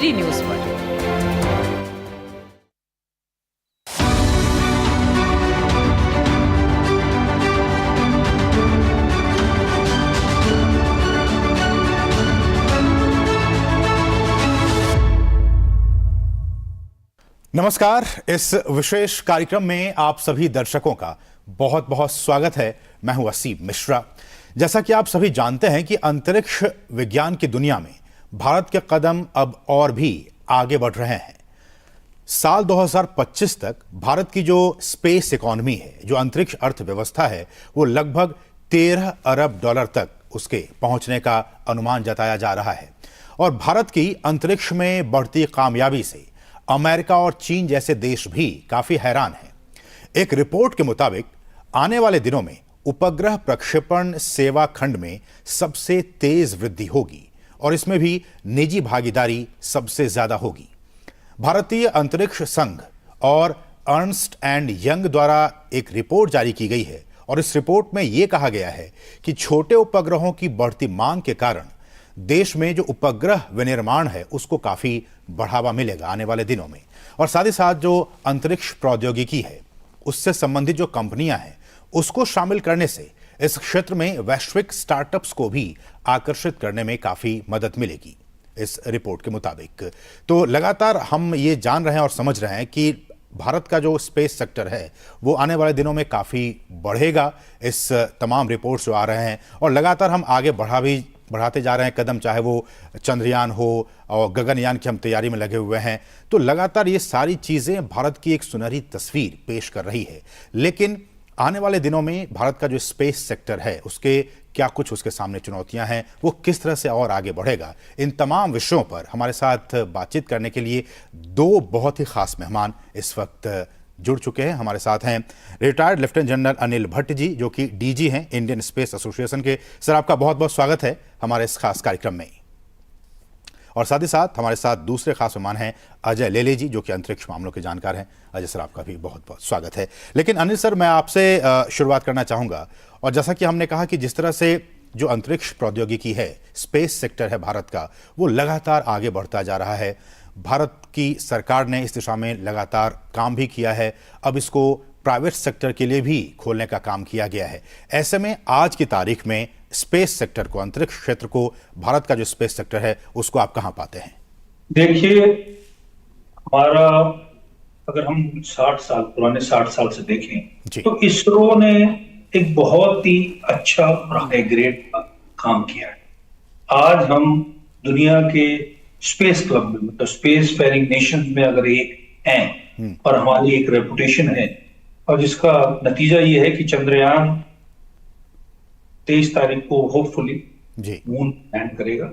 News पर। नमस्कार। इस विशेष कार्यक्रम में आप सभी दर्शकों का बहुत बहुत स्वागत है। मैं हूं असीम मिश्रा। जैसा कि आप सभी जानते हैं कि अंतरिक्ष विज्ञान की दुनिया में भारत के कदम अब और भी आगे बढ़ रहे हैं। साल 2025 तक भारत की जो स्पेस इकोनॉमी है, जो अंतरिक्ष अर्थव्यवस्था है, वो लगभग 13 अरब डॉलर तक उसके पहुंचने का अनुमान जताया जा रहा है। और भारत की अंतरिक्ष में बढ़ती कामयाबी से अमेरिका और चीन जैसे देश भी काफी हैरान हैं। एक रिपोर्ट के मुताबिक आने वाले दिनों में उपग्रह प्रक्षेपण सेवा खंड में सबसे तेज वृद्धि होगी और इसमें भी निजी भागीदारी सबसे ज्यादा होगी। भारतीय अंतरिक्ष संघ और अर्नस्ट एंड यंग द्वारा एक रिपोर्ट जारी की गई है और इस रिपोर्ट में यह कहा गया है कि छोटे उपग्रहों की बढ़ती मांग के कारण देश में जो उपग्रह विनिर्माण है उसको काफी बढ़ावा मिलेगा आने वाले दिनों में। और साथ ही साथ जो अंतरिक्ष प्रौद्योगिकी है, उससे संबंधित जो कंपनियां हैं, उसको शामिल करने से इस क्षेत्र में वैश्विक स्टार्टअप्स को भी आकर्षित करने में काफी मदद मिलेगी इस रिपोर्ट के मुताबिक। तो लगातार हम ये जान रहे हैं और समझ रहे हैं कि भारत का जो स्पेस सेक्टर है वो आने वाले दिनों में काफी बढ़ेगा। इस तमाम रिपोर्ट्स जो आ रहे हैं और लगातार हम आगे बढ़ाते जा रहे हैं कदम, चाहे वो चंद्रयान हो और गगनयान की हम तैयारी में लगे हुए हैं। तो लगातार ये सारी चीजें भारत की एक सुनहरी तस्वीर पेश कर रही है। लेकिन आने वाले दिनों में भारत का जो स्पेस सेक्टर है उसके क्या कुछ उसके सामने चुनौतियां हैं, वो किस तरह से और आगे बढ़ेगा, इन तमाम विषयों पर हमारे साथ बातचीत करने के लिए दो बहुत ही खास मेहमान इस वक्त जुड़ चुके हैं। हमारे साथ हैं retired lieutenant general Anil Bhatt ji, जो कि डीजी हैं इंडियन स्पेस एसोसिएशन के। सर, आपका बहुत बहुत स्वागत है हमारे इस खास कार्यक्रम में। और साथ ही साथ हमारे साथ दूसरे खास मेहमान हैं अजय लेले जी, जो कि अंतरिक्ष मामलों के जानकार हैं। अजय सर, आपका भी बहुत बहुत स्वागत है। लेकिन अनिल सर, मैं आपसे शुरुआत करना चाहूँगा। और जैसा कि हमने कहा कि जिस तरह से जो अंतरिक्ष प्रौद्योगिकी है, स्पेस सेक्टर है भारत का, वो लगातार आगे बढ़ता जा रहा है। भारत की सरकार ने इस दिशा में लगातार काम भी किया है। अब इसको प्राइवेट सेक्टर के लिए भी खोलने का काम किया गया है। ऐसे में आज की तारीख में स्पेस सेक्टर को, अंतरिक्ष क्षेत्र को, भारत का जो स्पेस सेक्टर है उसको आप कहां पाते हैं? देखिए, हमारा अगर हम 60 साल से देखें तो इसरो ने एक बहुत ही अच्छा और हाई ग्रेड काम किया है। आज हम दुनिया के स्पेस क्लब में, मतलब स्पेस फेयरिंग नेशन में अगर एक हैं और हमारी एक रेपुटेशन है, और जिसका नतीजा ये है कि चंद्रयान 23 तारीख को होपफुली मून लैंड करेगा।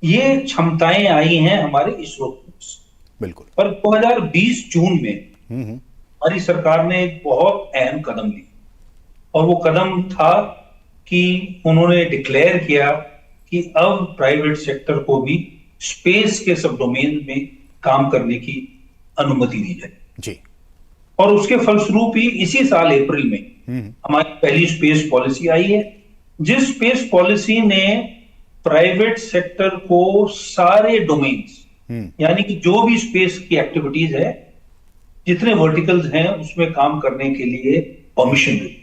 ये क्षमताएं आई हैं हमारे इसरो से। बिल्कुल। पर 2020 जून में हमारी सरकार ने एक बहुत अहम कदम लिया और वो कदम था कि उन्होंने डिक्लेयर किया कि अब प्राइवेट सेक्टर को भी स्पेस के सब डोमेन में काम करने की अनुमति दी जाए जी। और उसके फलस्वरूप ही इसी साल अप्रैल में हमारी पहली स्पेस पॉलिसी आई है, जिस स्पेस पॉलिसी ने प्राइवेट सेक्टर को सारे डोमेन्स, यानी कि जो भी स्पेस की एक्टिविटीज है, जितने वर्टिकल्स हैं, उसमें काम करने के लिए परमिशन दी।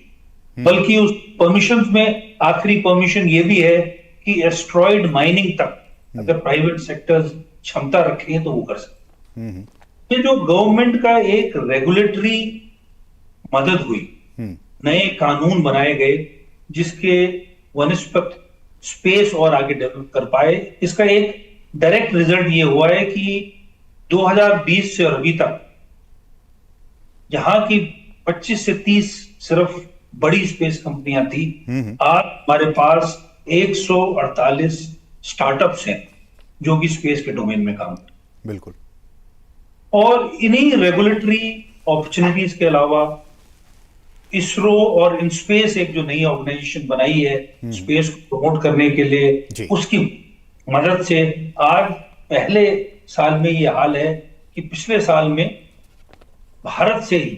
बल्कि उस परमिशन में आखिरी परमिशन ये भी है कि एस्ट्रॉइड माइनिंग तक अगर प्राइवेट सेक्टर क्षमता रखें तो वो कर सकते। ये जो गवर्नमेंट का एक रेगुलेटरी मदद हुई, नए कानून बनाए गए जिसके वनस्पत स्पेस और आगे डेवलप कर पाए, इसका एक डायरेक्ट रिजल्ट ये हुआ है कि 2020 से और अभी तक जहां की 25 से 30 सिर्फ बड़ी स्पेस कंपनियां थी, आज हमारे पास 148 स्टार्टअप्स हैं जो कि स्पेस के डोमेन में काम करते हैं। बिल्कुल। और इन्हीं रेगुलेटरी अपॉर्चुनिटीज के अलावा इसरो और इनस्पेस एक जो नई ऑर्गेनाइजेशन बनाई है स्पेस को प्रमोट करने के लिए, उसकी मदद से आज पहले साल में ये हाल है कि पिछले साल में भारत से ही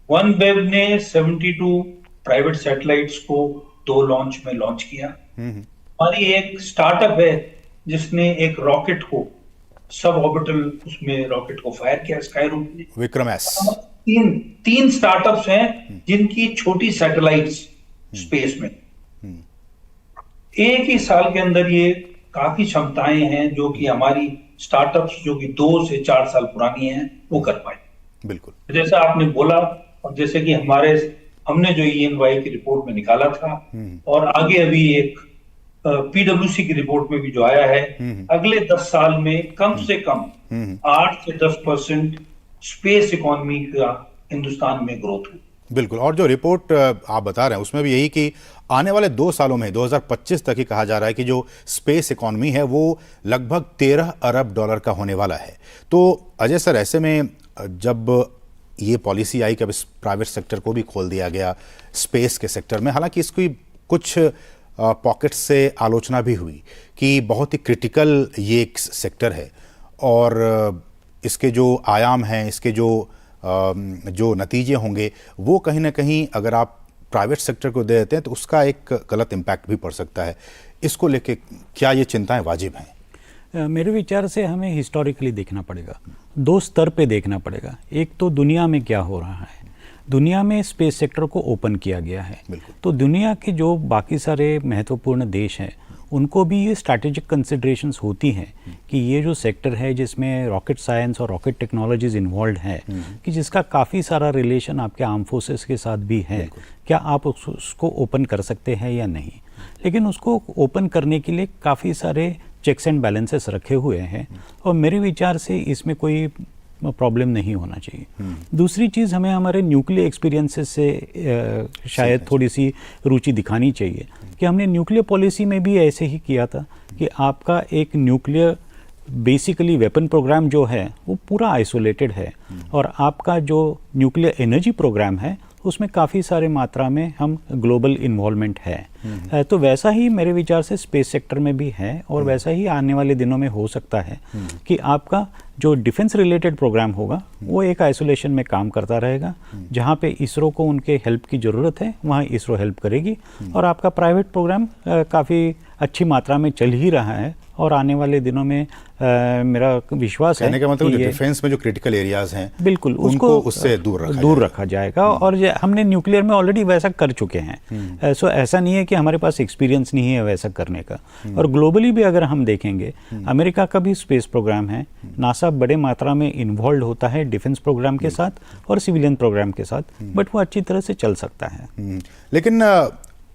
OneWeb ने 72 प्राइवेट सैटेलाइट्स को 2 लॉन्च में लॉन्च किया। हमारी एक स्टार्टअप है जिसने एक रॉकेट को सब ऑर्बिटल उसमें रॉकेट को फायर किया स्काई रूट में। विक्रम एस। तीन तीन स्टार्टअप्स हैं जिनकी छोटी सैटेलाइट्स स्पेस में, एक ही साल के अंदर ये काफी क्षमताएं हैं जो कि हमारी स्टार्टअप्स जो कि 2 से 4 साल पुरानी हैं वो कर पाए। बिल्कुल। जैसा आपने बोला और जैसे कि हमने जो EY की रिपोर्ट में निकाला था और आगे अभी एक PwC की रिपोर्ट में भी जो आया है, अगले 10 साल में कम से कम 8 से 10% स्पेस इकोनॉमी का हिंदुस्तान में ग्रोथ हुई। बिल्कुल। और जो रिपोर्ट आप बता रहे हैं उसमें भी यही कि आने वाले 2 सालों में 2025 तक ही कहा जा रहा है कि जो स्पेस इकोनॉमी है वो लगभग 13 अरब डॉलर का होने वाला है। तो अजय सर, ऐसे में जब ये पॉलिसी आई कि अब इस प्राइवेट सेक्टर को भी खोल दिया गया स्पेस के सेक्टर में, हालांकि इसकी कुछ पॉकेट्स से आलोचना भी हुई कि बहुत ही क्रिटिकल ये एक सेक्टर है और इसके जो आयाम हैं, इसके जो नतीजे होंगे वो कहीं ना कहीं अगर आप प्राइवेट सेक्टर को दे देते हैं तो उसका एक गलत इम्पैक्ट भी पड़ सकता है। इसको लेके क्या ये चिंताएं वाजिब हैं? मेरे विचार से हमें हिस्टोरिकली देखना पड़ेगा, 2 स्तर पे देखना पड़ेगा। एक तो दुनिया में क्या हो रहा है, दुनिया में स्पेस सेक्टर को ओपन किया गया है, तो दुनिया के जो बाकी सारे महत्वपूर्ण देश हैं उनको भी ये स्ट्रैटेजिक कंसिडरेशंस होती हैं कि ये जो सेक्टर है जिसमें रॉकेट साइंस और रॉकेट टेक्नोलॉजीज इन्वॉल्व है, कि जिसका काफ़ी सारा रिलेशन आपके आर्म फोर्सेस के साथ भी है, क्या आप उसको ओपन कर सकते हैं या नहीं। लेकिन उसको ओपन करने के लिए काफ़ी सारे चेक्स एंड बैलेंसेस रखे हुए हैं और मेरे विचार से इसमें कोई प्रॉब्लम नहीं होना चाहिए। दूसरी चीज़, हमें हमारे न्यूक्लियर एक्सपीरियंसेस से शायद थोड़ी सी रुचि दिखानी चाहिए कि हमने न्यूक्लियर पॉलिसी में भी ऐसे ही किया था कि आपका एक न्यूक्लियर बेसिकली वेपन प्रोग्राम जो है वो पूरा आइसोलेटेड है और आपका जो न्यूक्लियर एनर्जी प्रोग्राम है उसमें काफ़ी सारे मात्रा में हम ग्लोबल इन्वॉल्वमेंट है। तो वैसा ही मेरे विचार से स्पेस सेक्टर में भी है और वैसा ही आने वाले दिनों में हो सकता है कि आपका जो डिफेंस रिलेटेड प्रोग्राम होगा वो एक आइसोलेशन में काम करता रहेगा, जहाँ पे इसरो को उनके हेल्प की ज़रूरत है वहाँ इसरो हेल्प करेगी और आपका प्राइवेट प्रोग्राम काफ़ी अच्छी मात्रा में चल ही रहा है और आने वाले दिनों में मेरा विश्वास है का मतलब डिफेंस में जो क्रिटिकल एरियाज हैं बिल्कुल उनको उससे दूर रखा जाएगा और हमने न्यूक्लियर में ऑलरेडी वैसा कर चुके हैं। सो ऐसा नहीं है कि हमारे पास एक्सपीरियंस नहीं है वैसा करने का। और ग्लोबली भी अगर हम देखेंगे, अमेरिका का भी स्पेस प्रोग्राम है, नासा बड़े मात्रा में इन्वॉल्व होता है डिफेंस प्रोग्राम के साथ और सिविलियन प्रोग्राम के साथ, बट वो अच्छी तरह से चल सकता है। लेकिन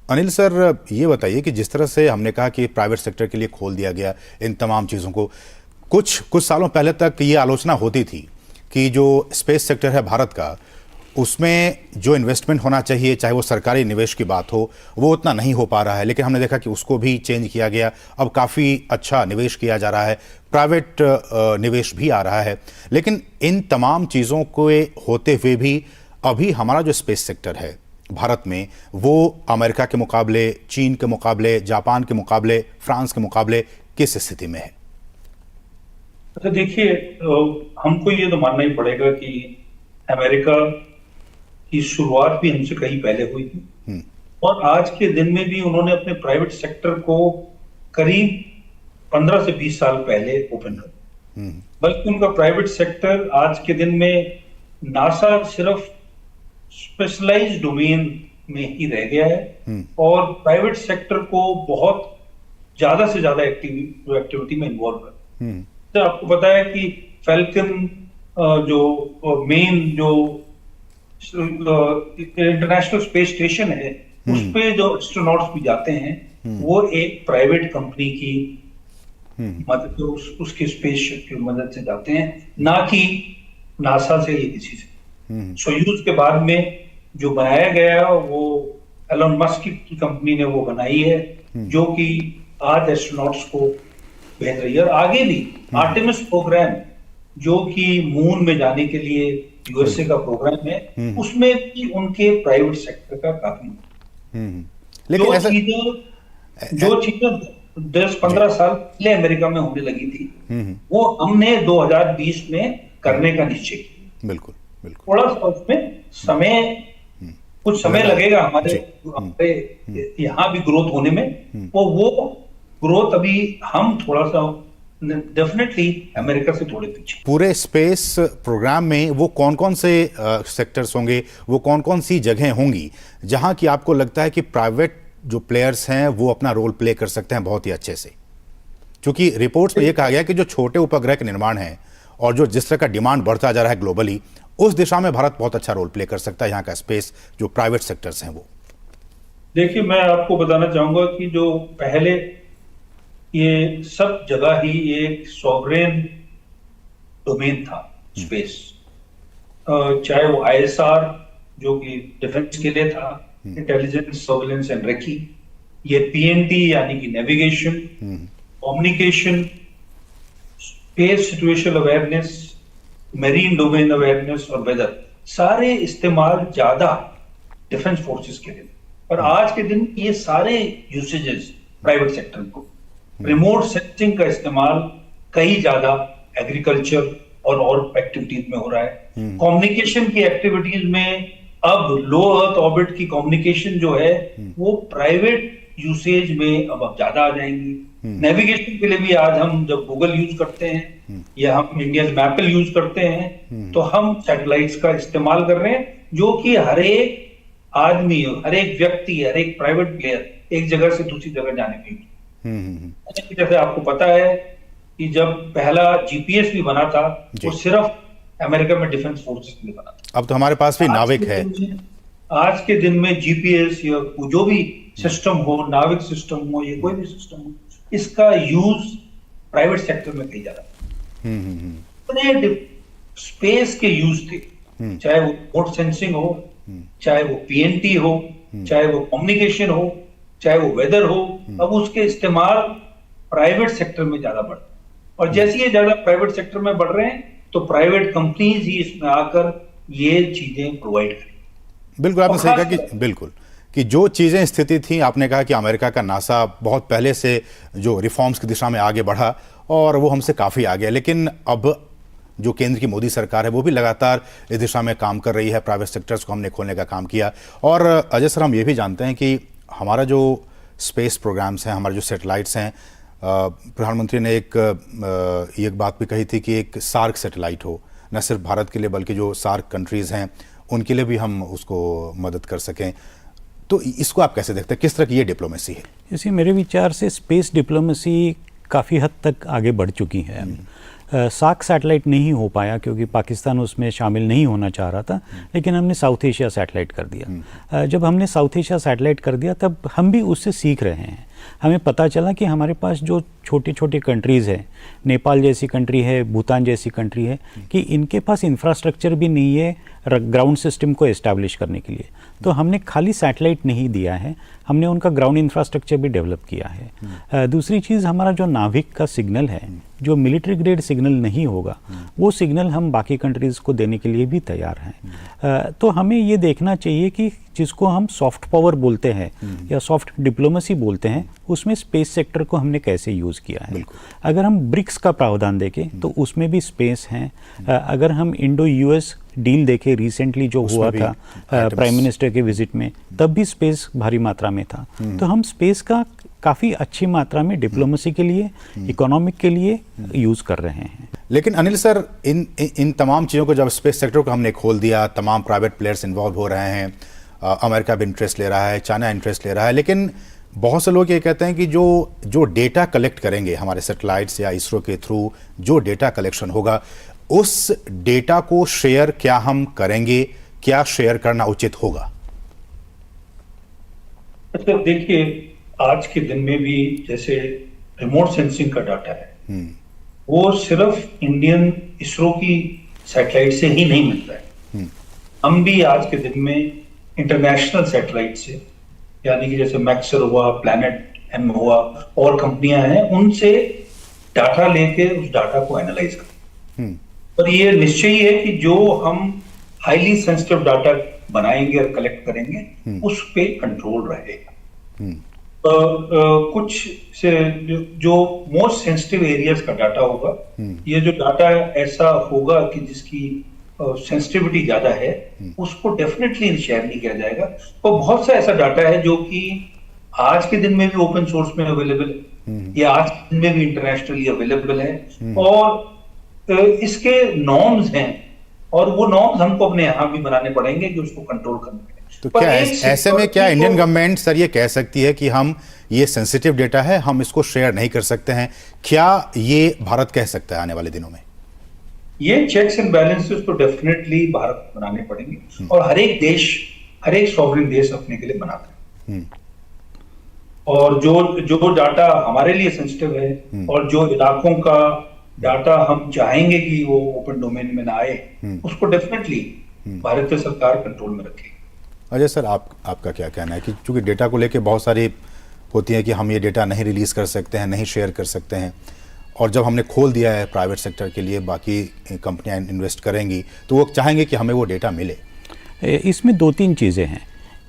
अनिल सर, ये बताइए कि जिस तरह से हमने कहा कि प्राइवेट सेक्टर के लिए खोल दिया गया इन तमाम चीज़ों को, कुछ सालों पहले तक ये आलोचना होती थी कि जो स्पेस सेक्टर है भारत का उसमें जो इन्वेस्टमेंट होना चाहिए, चाहे वो सरकारी निवेश की बात हो, वो उतना नहीं हो पा रहा है। लेकिन हमने देखा कि उसको भी चेंज किया गया, अब काफ़ी अच्छा निवेश किया जा रहा है, प्राइवेट निवेश भी आ रहा है। लेकिन इन तमाम चीज़ों को होते हुए भी अभी हमारा जो स्पेस सेक्टर है भारत में वो अमेरिका के मुकाबले, चीन के मुकाबले, जापान के मुकाबले, फ्रांस के मुकाबले किस स्थिति में है? अच्छा देखिए, हमको ये तो मानना ही पड़ेगा कि अमेरिका की शुरुआत भी हमसे कहीं पहले हुई थी और आज के दिन में भी उन्होंने अपने प्राइवेट सेक्टर को करीब 15 से 20 साल पहले ओपन कर, बल्कि उनका प्राइवेट सेक्टर आज के दिन में नासा सिर्फ स्पेशलाइज्ड डोमेन में ही रह गया है और प्राइवेट सेक्टर को बहुत ज्यादा से ज्यादा एक्टिविटी में इन्वॉल्व है। तो आपको पता है कि फैल्कन जो मेन जो इंटरनेशनल स्पेस स्टेशन है उस पे जो एस्ट्रोनॉट्स भी जाते हैं वो एक प्राइवेट कंपनी की मदद, उसके स्पेसशिप की मदद से जाते हैं, ना कि नासा से या किसी से। सोयूज के बाद में जो बनाया गया वो एलोन मस्क की कंपनी ने वो बनाई है जो कि आज एस्ट्रोनॉट्स को भेज रही है और आगे भी आर्टेमिस प्रोग्राम जो कि मून में जाने के लिए यूएसए का प्रोग्राम है, उसमें भी उनके प्राइवेट सेक्टर का काफी लेकिन जो चीजें 10-15 साल पहले अमेरिका में होने लगी थी वो हमने 2020 में करने का निश्चय किया। बिल्कुल। थोड़ा सा उसमें कुछ समय लगेगा हमारे यहाँ भी ग्रोथ होने में, वो ग्रोथ अभी हम थोड़ा सा डेफिनेटली अमेरिका से थोड़े पीछे। पूरे स्पेस प्रोग्राम में वो कौन कौन से सेक्टर्स होंगे, वो कौन कौन सी जगहें होंगी जहां की आपको लगता है कि प्राइवेट जो प्लेयर्स हैं वो अपना रोल प्ले कर सकते हैं बहुत ही अच्छे से? क्योंकि रिपोर्ट्स में ये कहा गया कि जो छोटे उपग्रह के निर्माण है और जो जिस तरह का डिमांड बढ़ता जा रहा है ग्लोबली, उस दिशा में भारत बहुत अच्छा रोल प्ले कर सकता है। यहाँ का स्पेस जो प्राइवेट सेक्टर्स हैं वो, देखिए मैं आपको बताना चाहूंगा कि जो पहले ये सब जगह ही एक सॉवरेन डोमेन था स्पेस, चाहे वो आईएसआर जो कि डिफेंस के लिए था, इंटेलिजेंस सर्वेलेंस एंड रेकी, ये पीएनटी यानी कि navigation, communication, space situational awareness, marine domain awareness और वेदर, सारे इस्तेमाल ज्यादा डिफेंस फोर्सेस के लिए। पर आज के दिन ये सारे यूसेजेस प्राइवेट सेक्टर को, रिमोट सेंसिंग का इस्तेमाल कई ज्यादा एग्रीकल्चर और एक्टिविटीज में हो रहा है। कम्युनिकेशन की एक्टिविटीज में अब लो अर्थ ऑर्बिट की कम्युनिकेशन जो है वो प्राइवेट यूसेज में अब ज्यादा आ जाएंगी। नेविगेशन के लिए भी आज हम जब गूगल यूज करते हैं या हम इंडियन मैपल यूज करते हैं तो हम सैटेलाइट्स का इस्तेमाल कर रहे हैं, जो कि हर एक आदमी, हर एक व्यक्ति, हर एक प्राइवेट प्लेयर एक जगह से दूसरी जगह जाने में। जैसे आपको पता है कि जब पहला जीपीएस भी बना था वो सिर्फ अमेरिका में डिफेंस फोर्सेस के लिए बना था। अब तो हमारे पास भी नाविक है। आज के दिन में जीपीएस या जो भी सिस्टम हो, नाविक सिस्टम हो या कोई भी सिस्टम हो, इसका यूज प्राइवेट सेक्टर में कई जा रहा है। स्पेस के यूज थे, चाहे वो रिमोट सेंसिंग हो, चाहे वो पीएनटी हो, चाहे वो कम्युनिकेशन हो, चाहे वो वेदर हो, अब उसके इस्तेमाल प्राइवेट सेक्टर में ज्यादा बढ़, और जैसे ये ज्यादा प्राइवेट सेक्टर में बढ़ रहे हैं तो प्राइवेट कंपनीज ही इसमें आकर ये चीजें प्रोवाइड करें। बिल्कुल आपने सही कहा कि बिल्कुल कि जो चीजें स्थिति थी, आपने कहा कि अमेरिका का नासा बहुत पहले से जो रिफॉर्म्स की दिशा में आगे बढ़ा और वो हमसे काफी आगे है, लेकिन अब जो केंद्र की मोदी सरकार है वो भी लगातार इस दिशा में काम कर रही है। प्राइवेट सेक्टर्स को हमने खोलने का काम किया। और अजय सर, हम ये भी जानते हैं कि हमारा जो स्पेस प्रोग्राम्स हैं, हमारे जो सैटेलाइट्स हैं, प्रधानमंत्री ने एक बात भी कही थी कि एक सार्क सैटेलाइट हो, न सिर्फ भारत के लिए बल्कि जो सार्क कंट्रीज़ हैं उनके लिए भी हम उसको मदद कर सकें। तो इसको आप कैसे देखते हैं, किस तरह की ये डिप्लोमेसी है? इसी मेरे विचार से स्पेस डिप्लोमेसी काफ़ी हद तक आगे बढ़ चुकी है। सार्क सैटेलाइट नहीं हो पाया क्योंकि पाकिस्तान उसमें शामिल नहीं होना चाह रहा था, लेकिन हमने साउथ एशिया सैटेलाइट कर दिया। जब हमने साउथ एशिया सैटेलाइट कर दिया तब हम भी उससे सीख रहे हैं। हमें पता चला कि हमारे पास जो छोटी छोटी कंट्रीज़ हैं, नेपाल जैसी कंट्री है, भूटान जैसी कंट्री है, कि इनके पास इंफ्रास्ट्रक्चर भी नहीं है ग्राउंड सिस्टम को एस्टैब्लिश करने के लिए। तो हमने खाली सैटेलाइट नहीं दिया है, हमने उनका ग्राउंड इंफ्रास्ट्रक्चर भी डेवलप किया है। दूसरी चीज़, हमारा जो नाविक का सिग्नल है, जो मिलिट्री ग्रेड सिग्नल नहीं होगा, वो सिग्नल हम बाकी कंट्रीज़ को देने के लिए भी तैयार हैं। तो हमें ये देखना चाहिए कि जिसको हम सॉफ्ट पावर बोलते हैं या सॉफ्ट डिप्लोमेसी बोलते हैं, उसमें स्पेस सेक्टर को हमने कैसे यूज़ किया है। अगर हम ब्रिक्स का प्रावधान देखें तो उसमें भी स्पेस हैं। अगर हम इंडो यूएस डील देखें रिसेंटली जो हुआ था प्राइम मिनिस्टर के विजिट में, तब भी स्पेस भारी मात्रा में था। तो हम स्पेस का काफ़ी अच्छी मात्रा में डिप्लोमेसी के लिए, इकोनॉमिक के लिए यूज़ कर रहे हैं। लेकिन अनिल सर, इन तमाम चीज़ों को जब स्पेस सेक्टर को हमने खोल दिया, तमाम प्राइवेट प्लेयर्स इन्वॉल्व हो रहे हैं, अमेरिका भी इंटरेस्ट ले रहा है, चाइना इंटरेस्ट ले रहा है, लेकिन बहुत से लोग ये कहते हैं कि जो डेटा कलेक्ट करेंगे हमारे सैटेलाइट्स या इसरो के थ्रू, जो डेटा कलेक्शन होगा, उस डेटा को शेयर क्या हम करेंगे, क्या शेयर करना उचित होगा? अच्छा देखिए, आज के दिन में भी जैसे रिमोट सेंसिंग का डाटा है, वो सिर्फ इंडियन इसरो की सैटेलाइट से ही नहीं मिलता है। हम भी आज के दिन में इंटरनेशनल सैटेलाइट से, यानी कि जैसे मैक्सर हुआ, प्लैनेट एम हुआ, और कंपनियां हैं, उनसे डाटा लेके उस डाटा को एनालाइज करते। और ये निश्चय ही है कि जो हम हाईली सेंसिटिव डाटा बनाएंगे और कलेक्ट करेंगे, उस पे कंट्रोल रहेगा। कुछ से जो मोस्ट सेंसिटिव एरियाज का डाटा होगा, ये जो डाटा ऐसा होगा कि जिसकी सेंसिटिविटी ज्यादा है, उसको डेफिनेटली शेयर नहीं किया जाएगा। और बहुत सा ऐसा डाटा है जो कि आज के दिन में भी ओपन सोर्स में अवेलेबल है, ये आज में भी इंटरनेशनली अवेलेबल है और इसके नॉर्म्स हैं और वो नॉर्म्स हमको अपने यहाँ भी बनाने पड़ेंगे कि उसको कंट्रोल करने पड़ेंगे। तो क्या ऐसे में क्या इंडियन गवर्नमेंट सर ये कह सकती है कि हम ये सेंसिटिव डेटा है, हम इसको शेयर नहीं कर सकते हैं? क्या ये भारत कह सकता है आने वाले दिनों में? ये चेक्स एंड बैलेंसेस तो डेफिनेटली भारत को बनाने पड़ेंगे और हर एक देश, हर एक सॉवरेन देश अपने के लिए बनाता है। और जो डाटा हमारे लिए सेंसिटिव है और जो इलाकों का डाटा हम चाहेंगे कि वो ओपन डोमेन में ना आए, उसको डेफिनेटली भारतीय सरकार कंट्रोल में रखेगी। अजय सर, आपका क्या कहना है कि चूंकि डेटा को लेके बहुत सारी होती है कि हम ये डेटा नहीं रिलीज कर सकते हैं, नहीं शेयर कर सकते हैं, और जब हमने खोल दिया है प्राइवेट सेक्टर के लिए, बाकी कंपनियां इन्वेस्ट करेंगी तो वो चाहेंगे कि हमें वो डेटा मिले। इसमें दो तीन चीजें हैं।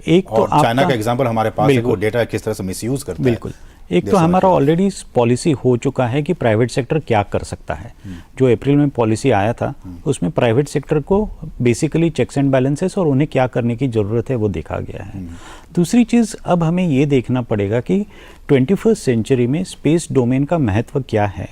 एक तो चाइना का एग्जांपल हमारे पास है, वो डेटा किस तरह से मिसयूज करता है। बिल्कुल। एक तो हमारा ऑलरेडी पॉलिसी हो चुका है कि प्राइवेट सेक्टर क्या कर सकता है। जो अप्रैल में पॉलिसी आया था उसमें प्राइवेट सेक्टर को बेसिकली चेक्स एंड बैलेंसेस और उन्हें क्या करने की ज़रूरत है वो देखा गया है। दूसरी चीज़, अब हमें ये देखना पड़ेगा कि 21st सेंचुरी में स्पेस डोमेन का महत्व क्या है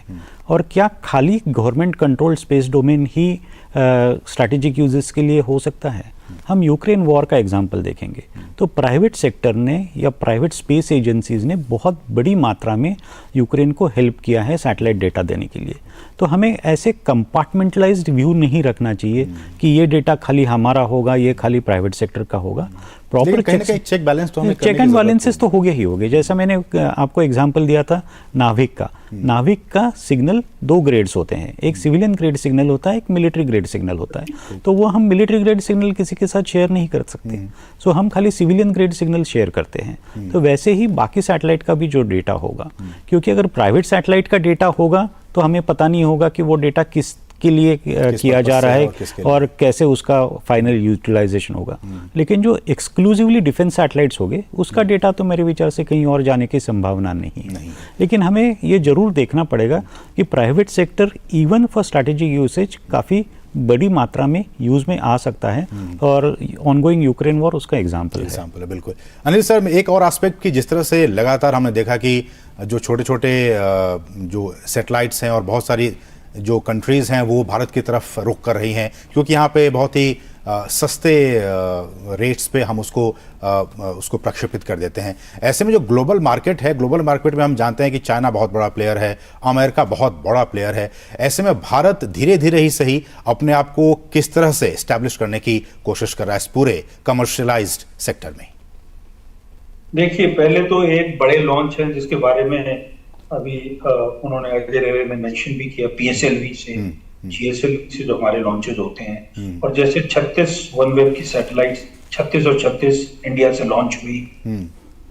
और क्या खाली गवर्नमेंट कंट्रोल स्पेस डोमेन ही स्ट्रैटेजिक यूजेस के लिए हो सकता है। हम यूक्रेन वॉर का एग्जाम्पल देखेंगे तो प्राइवेट सेक्टर ने या प्राइवेट स्पेस एजेंसीज ने बहुत बड़ी मात्रा में यूक्रेन को हेल्प किया है सैटेलाइट डेटा देने के लिए। तो हमें ऐसे कंपार्टमेंटलाइज्ड व्यू नहीं रखना चाहिए कि ये डेटा खाली हमारा होगा, ये खाली प्राइवेट सेक्टर का होगा। प्रॉपर चेक बैलेंस तो हमें चेक एंड बैलेंसेस तो हो गए ही हो गए। जैसा मैंने आपको एग्जांपल दिया था नाविक का, नाविक का सिग्नल 2 ग्रेड्स होते हैं, एक सिविलियन ग्रेड सिग्नल होता है, एक मिलिट्री ग्रेड सिग्नल होता है। तो वो हम मिलिट्री ग्रेड सिग्नल किसी के साथ शेयर नहीं कर सकते, सो हम खाली सिविलियन ग्रेड सिग्नल शेयर करते हैं। तो वैसे ही बाकी सैटेलाइट का भी जो डेटा होगा, क्योंकि अगर प्राइवेट सैटेलाइट का डेटा होगा तो हमें पता नहीं होगा कि वो डेटा किस के लिए किया जा रहा है और कैसे उसका फाइनल यूटिलाइजेशन होगा। लेकिन जो एक्सक्लूसिवली डिफेंस सैटेलाइट्स हो गए उसका डेटा तो मेरे विचार से कहीं और जाने की संभावना नहीं है। लेकिन हमें ये जरूर देखना पड़ेगा कि private sector even for strategic usage काफ़ी बड़ी मात्रा में यूज में आ सकता है और ऑनगोइंग यूक्रेन वॉर उसका एग्जाम्पल है। बिल्कुल। अनिल सर, एक और एस्पेक्ट की जिस तरह से लगातार हमने देखा कि जो छोटे छोटे जो सैटेलाइट्स हैं और बहुत सारी जो कंट्रीज़ हैं वो भारत की तरफ रुख कर रही हैं, क्योंकि यहाँ पे बहुत ही सस्ते रेट्स पे हम उसको प्रक्षेपित कर देते हैं। ऐसे में जो ग्लोबल मार्केट है, ग्लोबल मार्केट में हम जानते हैं कि चाइना बहुत बड़ा प्लेयर है, अमेरिका बहुत बड़ा प्लेयर है। ऐसे में भारत धीरे धीरे ही सही अपने आप को किस तरह से एस्टैब्लिश करने की कोशिश कर रहा है इस पूरे कमर्शियलाइज्ड सेक्टर में? देखिए, पहले तो एक बड़े लॉन्च है जिसके बारे में अभी उन्होंने अजय रेवे में मेंशन भी किया, PSLV से GSLV से जो हमारे लॉन्चेज होते हैं। और जैसे 36 OneWeb की सैटेलाइट्स 36 और 36 इंडिया से लॉन्च हुई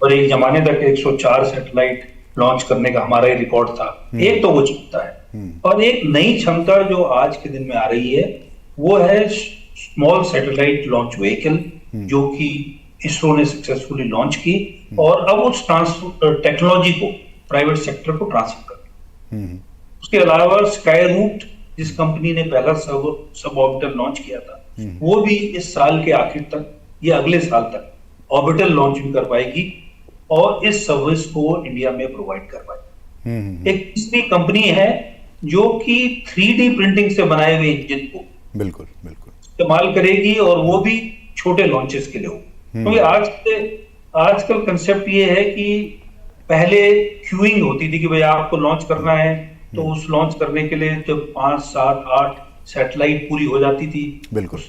और एक जमाने तक 104 सैटेलाइट लॉन्च करने का हमारा ही रिकॉर्ड था। एक तो वो क्षमता है और एक नई क्षमता जो आज के दिन में आ रही है वो है स्मॉल सैटेलाइट लॉन्च व्हीकल, जो कि इसरो ने सक्सेसफुली लॉन्च की और अब उस टेक्नोलॉजी को प्राइवेट सेक्टर को ट्रांसफर कर। उसके अलावा स्काई रूट, जिस कंपनी ने पहला सब ऑर्बिटल लॉन्च किया था, वो भी इस साल के आखिर तक या अगले साल तक ऑर्बिटल लॉन्च भी कर पाएगी और इस सर्विस को इंडिया में प्रोवाइड कर पाएगी। एक तीसरी कंपनी है जो कि 3D प्रिंटिंग से बनाए हुए इंजन को बिल्कुल इस्तेमाल करेगी और वो भी छोटे लॉन्चेस के लिए हो। क्योंकि आजकल कंसेप्ट ये है कि पहले क्यूइंग होती थी कि भाई आपको लॉन्च करना है तो उस लॉन्च करने के लिए जब 5, 7, 8 सैटेलाइट पूरी हो जाती थी, बिल्कुल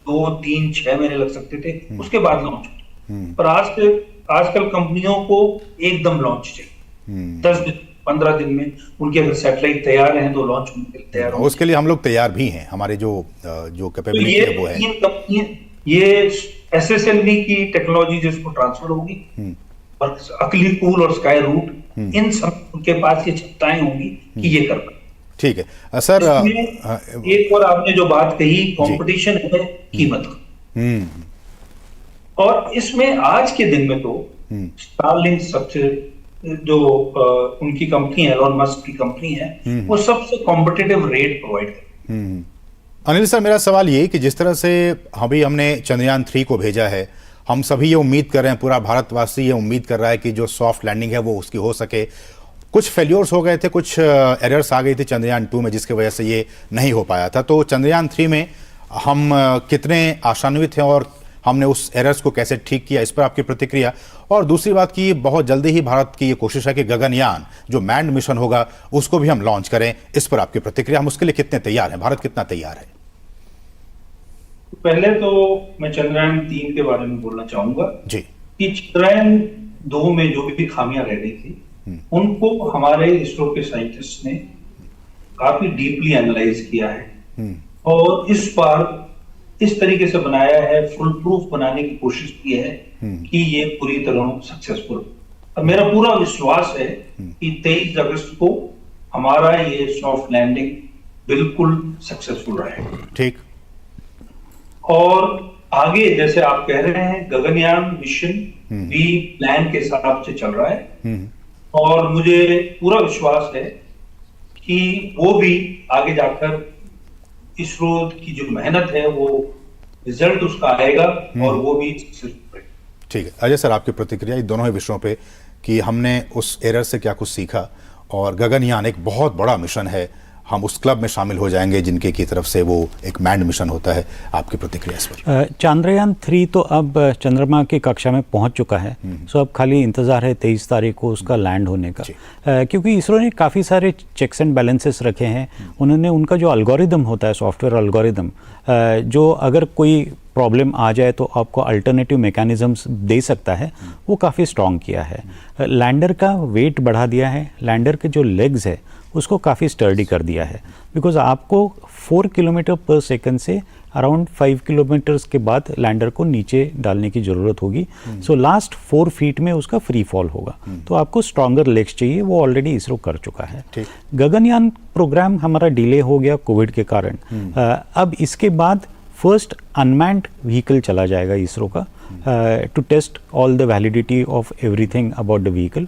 2, 3, 6 महीने लग सकते थे, उसके बाद लॉन्च होती। पर आजकल कंपनियों को एकदम लॉन्च चाहिए। 10 दिन 15 दिन में उनके अगर सैटेलाइट तैयार हैं तो लॉन्च होने के लिए तैयार हो। उसके लिए हम लोग तैयार भी हैं, हमारे जो कैपेबिलिटी है वो है। ये SSLV की टेक्नोलॉजी जिसको ट्रांसफर होगी और अकली कूल और स्काई रूट, इन सब के पास ये क्षमताएं होंगी कि ये कर पाए। ठीक है सर, एक और आपने जो बात कही, कंपटीशन है कीमत का, और इसमें आज के दिन में तो स्टारलिंक सबसे जो उनकी कंपनी है, एलोन मस्क की कंपनी है, वो सबसे कॉम्पिटिटिव रेट प्रोवाइड करती है। अनिल सर, मेरा सवाल ये कि जिस तरह से हमने चंद्रयान 3 को भेजा है, हम सभी ये उम्मीद कर रहे हैं, पूरा भारतवासी ये उम्मीद कर रहा है कि जो सॉफ्ट लैंडिंग है वो उसकी हो सके। कुछ फेल्योर्स हो गए थे, कुछ एरर्स आ गई थी चंद्रयान 2 में, जिसकी वजह से ये नहीं हो पाया था। तो चंद्रयान 3 में हम कितने आशान्वित हैं और हमने उस एरर्स को कैसे ठीक किया, इस पर आपकी प्रतिक्रिया। और दूसरी बात कि बहुत जल्दी ही भारत की ये कोशिश है कि गगनयान जो मैन्ड मिशन होगा उसको भी हम लॉन्च करें, इस पर आपकी प्रतिक्रिया। हम उसके लिए कितने तैयार हैं, भारत कितना तैयार है? पहले तो मैं चंद्रयान 3 के बारे में बोलना चाहूंगा जी कि चंद्रयान 2 में जो भी खामियां रह गई थी उनको हमारे इसरो के साइंटिस्ट ने काफी डीपली एनालाइज किया है और इस बार इस तरीके से बनाया है, फुल प्रूफ बनाने की कोशिश की है कि ये पूरी तरह सक्सेसफुल। अब मेरा पूरा विश्वास है कि 23 अगस्त को हमारा ये सॉफ्ट लैंडिंग बिल्कुल सक्सेसफुल रहेगा। ठीक। और आगे जैसे आप कह रहे हैं गगनयान मिशन भी प्लान के हिसाब से चल रहा है और मुझे पूरा विश्वास है कि वो भी आगे जाकर इसरो की जो मेहनत है वो रिजल्ट उसका आएगा और वो भी सक्सेसफुल रहेगा। ठीक है अजय सर, आपकी प्रतिक्रिया इन दोनों ही विषयों पे कि हमने उस एरर से क्या कुछ सीखा और गगनयान एक बहुत बड़ा मिशन है, हम उस क्लब में शामिल हो जाएंगे जिनके की तरफ से वो एक मैन्ड मिशन होता है। आपकी प्रतिक्रिया इस पर? चंद्रयान 3 तो अब चंद्रमा की कक्षा में पहुंच चुका है, सो अब खाली इंतज़ार है 23 तारीख को उसका लैंड होने का। क्योंकि इसरो ने काफ़ी सारे चेक्स एंड बैलेंसेस रखे हैं। उन्होंने उनका जो अलगोरिदम होता है, सॉफ्टवेयर अलगोरिदम, जो अगर कोई प्रॉब्लम आ जाए तो आपको अल्टरनेटिव मैकेनिज्म्स दे सकता है, वो काफ़ी स्ट्रॉन्ग किया है। लैंडर का वेट बढ़ा दिया है, लैंडर के जो लेग्स है उसको काफ़ी स्टर्डी कर दिया है, बिकॉज आपको 4 किलोमीटर पर सेकंड से अराउंड 5 किलोमीटर्स के बाद लैंडर को नीचे डालने की ज़रूरत होगी। सो लास्ट 4 फीट में उसका फ्री फॉल होगा, तो आपको स्ट्रॉन्गर लेग्स चाहिए, वो ऑलरेडी इसरो कर चुका है। गगनयान प्रोग्राम हमारा डिले हो गया कोविड के कारण। अब इसके बाद फर्स्ट अनमैन्ड व्हीकल चला जाएगा इसरो का to test all the validity of everything about the vehicle.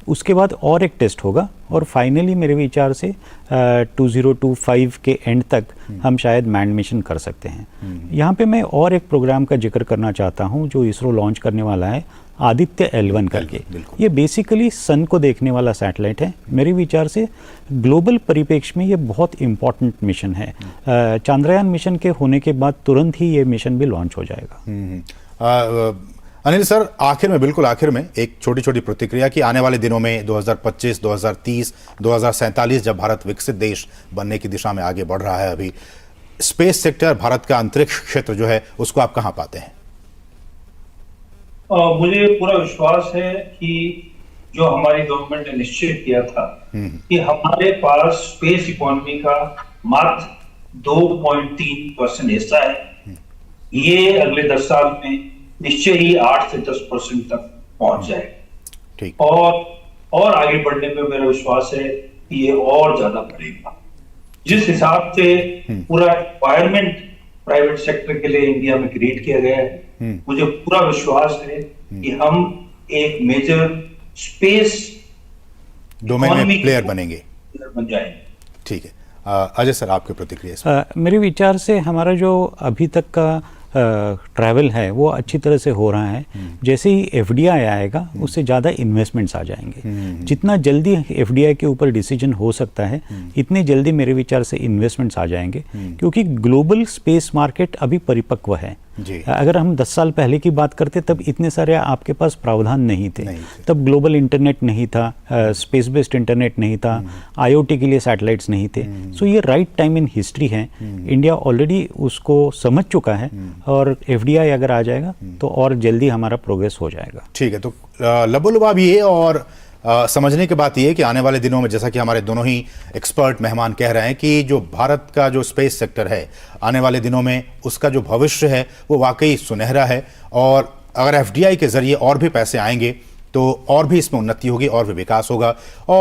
उसके बाद और एक टेस्ट होगा और फाइनली मेरे विचार से 2025 के एंड तक हम शायद मैन्ड मिशन कर सकते हैं। यहाँ पे मैं और एक प्रोग्राम का जिक्र करना चाहता हूँ जो इसरो लॉन्च करने वाला है, आदित्य L1 करके। ये बेसिकली सन को देखने वाला सैटेलाइट है। मेरे विचार से ग्लोबल परिप्रेक्ष्य में ये बहुत इंपॉर्टेंट मिशन है। चंद्रयान मिशन के होने के बाद तुरंत ही ये मिशन भी लॉन्च हो जाएगा। अनिल सर, आखिर में, बिल्कुल आखिर में एक छोटी छोटी प्रतिक्रिया कि आने वाले दिनों में 2025, 2030, 2047 जब भारत विकसित देश बनने की दिशा में आगे बढ़ रहा है, अभी स्पेस सेक्टर, भारत का अंतरिक्ष क्षेत्र जो है, उसको आप कहाँ पाते हैं? मुझे पूरा विश्वास है कि जो हमारी गवर्नमेंट ने निश्चय किया था कि हमारे पास स्पेस इकोनॉमी का मात्र 2.3% हिस्सा है, ये अगले 10 साल में निश्चय ही 8 से 10% तक पहुंच जाएगा। ठीक। और आगे बढ़ने में मेरा विश्वास है कि ये और ज्यादा बढ़ेगा। जिस हिसाब से पूरा एनवायरमेंट प्राइवेट सेक्टर के लिए इंडिया में क्रिएट किया गया है, मुझे पूरा विश्वास है कि हम एक मेजर स्पेस डोमेन में प्लेयर बनेंगे, बन जाएंगे। ठीक है अजय सर, आपकी प्रतिक्रिया? मेरे विचार से हमारा जो अभी तक का ट्रैवल है वो अच्छी तरह से हो रहा है। जैसे ही FDI आएगा उससे ज़्यादा इन्वेस्टमेंट्स आ जाएंगे। जितना जल्दी FDI के ऊपर डिसीजन हो सकता है इतनी जल्दी मेरे विचार से इन्वेस्टमेंट्स आ जाएंगे, क्योंकि ग्लोबल स्पेस मार्केट अभी परिपक्व है। अगर हम 10 साल पहले की बात करते तब इतने सारे आपके पास प्रावधान नहीं थे। तब ग्लोबल इंटरनेट नहीं था, स्पेस बेस्ड इंटरनेट नहीं था, IoT के लिए सैटेलाइट्स नहीं थे। सो ये राइट टाइम इन हिस्ट्री है। इंडिया ऑलरेडी उसको समझ चुका है और FDI अगर आ जाएगा तो और जल्दी हमारा प्रोग्रेस हो जाएगा। ठीक है, तो लबोलुबाब ये और समझने की बात यह है कि आने वाले दिनों में, जैसा कि हमारे दोनों ही एक्सपर्ट मेहमान कह रहे हैं, कि जो भारत का जो स्पेस सेक्टर है आने वाले दिनों में उसका जो भविष्य है वो वाकई सुनहरा है। और अगर FDI के जरिए और भी पैसे आएंगे तो और भी इसमें उन्नति होगी और भी विकास होगा। और